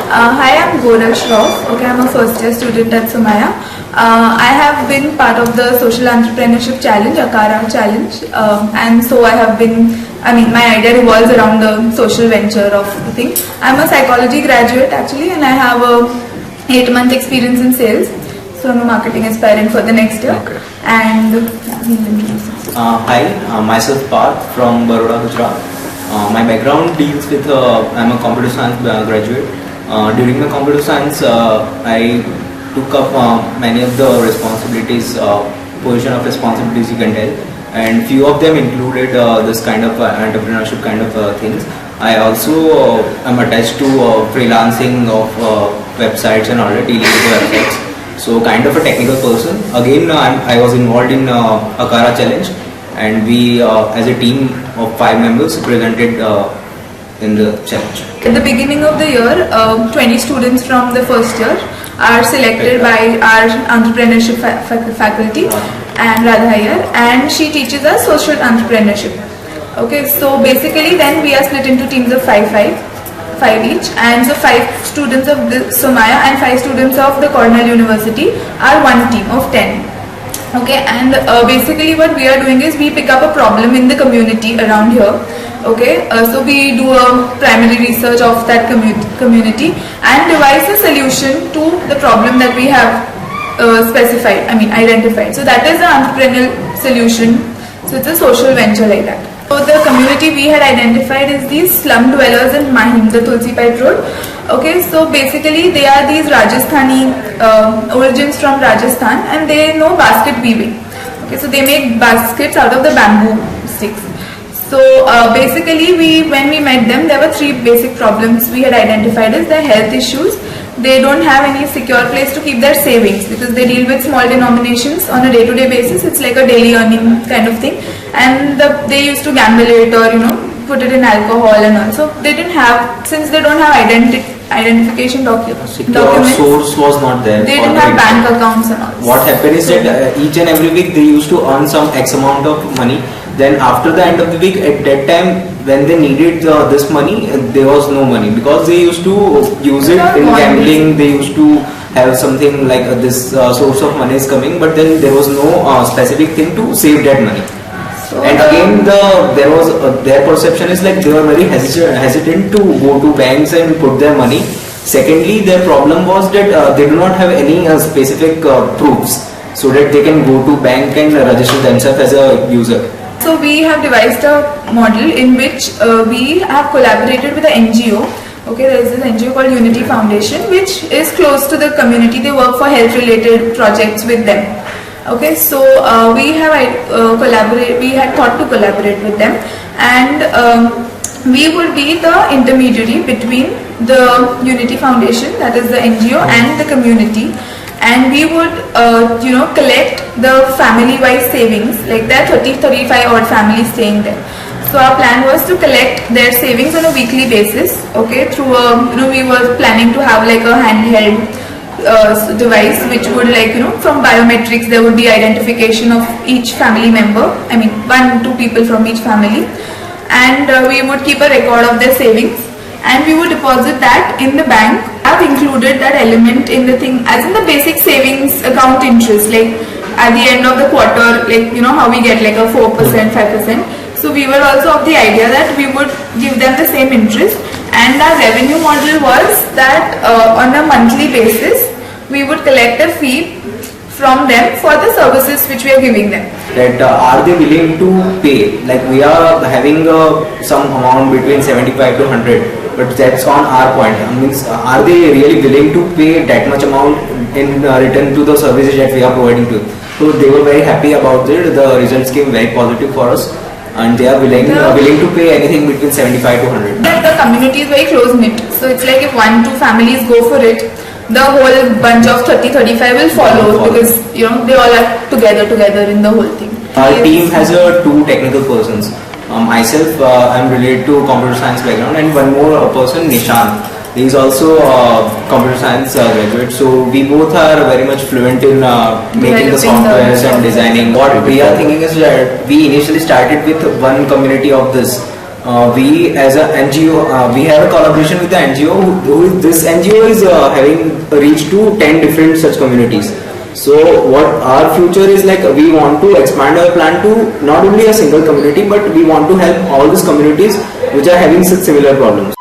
Hi, I'm Goraksh Rao. Okay, I'm a first year student at Somaiya. I have been part of the Social Entrepreneurship Challenge, Akara Challenge, and so my idea revolves around the social venture of the thing. I'm a psychology graduate actually, and I have a 8-month experience in sales. So I'm a marketing aspirant for the next year. Okay. And he'll introduce himself. Hi, myself Parth from Baroda, Gujarat. My background deals with, I'm a computer science graduate. During my computer science, I took up many of the responsibilities, position of responsibilities you can tell, and few of them included this kind of entrepreneurship kind of things. I also am attached to freelancing of websites and all that, dealing with the websites. So kind of a technical person. Again, I was involved in Akara Challenge, and we as a team of 5 members presented in the challenge. At the beginning of the year, 20 students from the first year are selected by our entrepreneurship faculty and Radha Iyer, and she teaches us social entrepreneurship. Okay, so basically then we are split into teams of 5 each, and so 5 students of the Somaiya and 5 students of the Cornell University are one team of 10. Okay, and basically what we are doing is we pick up a problem in the community around here. Okay, so we do a primary research of that community and devise a solution to the problem that we have identified. So that is the entrepreneurial solution. So it's a social venture like that. So the community we had identified is these slum dwellers in Mahim, the Tulsi Pipe Road. Okay, so basically they are these Rajasthani origins from Rajasthan, and they know basket weaving. Okay, so they make baskets out of the bamboo sticks. So basically when we met them, there were 3 basic problems we had identified as their health issues. They don't have any secure place to keep their savings because they deal with small denominations on a day-to-day basis. It's like a daily earning kind of thing, and they used to gamble it or put it in alcohol and all. So they didn't have, since they don't have identification documents. Secure source was not there. They didn't have bank accounts and all. What happened is that each and every week they used to earn some X amount of money. Then after the end of the week, at that time when they needed this money, there was no money because they used to use it in gambling. They used to have something like this source of money is coming, but then there was no specific thing to save that money. So and again, their perception is like they were very hesitant to go to banks and put their money. Secondly, their problem was that they do not have any specific proofs so that they can go to bank and register themselves as a user. So we have devised a model in which we have collaborated with an NGO. Okay, there is this NGO called Unity Foundation, which is close to the community. They work for health-related projects with them. Okay, so we had thought to collaborate with them, and we would be the intermediary between the Unity Foundation, that is the NGO, and the community. And we would collect the family-wise savings, like there are 35 odd families staying there. So our plan was to collect their savings on a weekly basis. Okay, through we were planning to have like a handheld device which would from biometrics there would be identification of each family member. 1-2 people from each family, and we would keep a record of their savings, and we would deposit that in the bank. Have included that element in the thing as in the basic savings account interest, like at the end of the quarter, like how we get like a 4%, 5%. So we were also of the idea that we would give them the same interest, and our revenue model was that on a monthly basis we would collect a fee from them for the services which we are giving them. That are they willing to pay? Like we are having some amount between 75 to 100, but that's on our point. Are they really willing to pay that much amount in return to the services that we are providing to? So they were very happy about it. The results came very positive for us, and they are willing to pay anything between 75 to 100. The community is very close knit, so it's like if 1-2 families go for it, the whole bunch of 30-35 will follow because they all are together in the whole thing. Our team has 2 technical persons. Myself, I'm related to computer science background, and one more person, Nishan. He is also a computer science graduate. So we both are very much fluent in making the softwares and designing. What we are thinking is that we initially started with one community of this we as a NGO, we have a collaboration with the NGO. This NGO is having reached to 10 different such communities. So what our future is like, we want to expand our plan to not only a single community, but we want to help all these communities which are having such similar problems.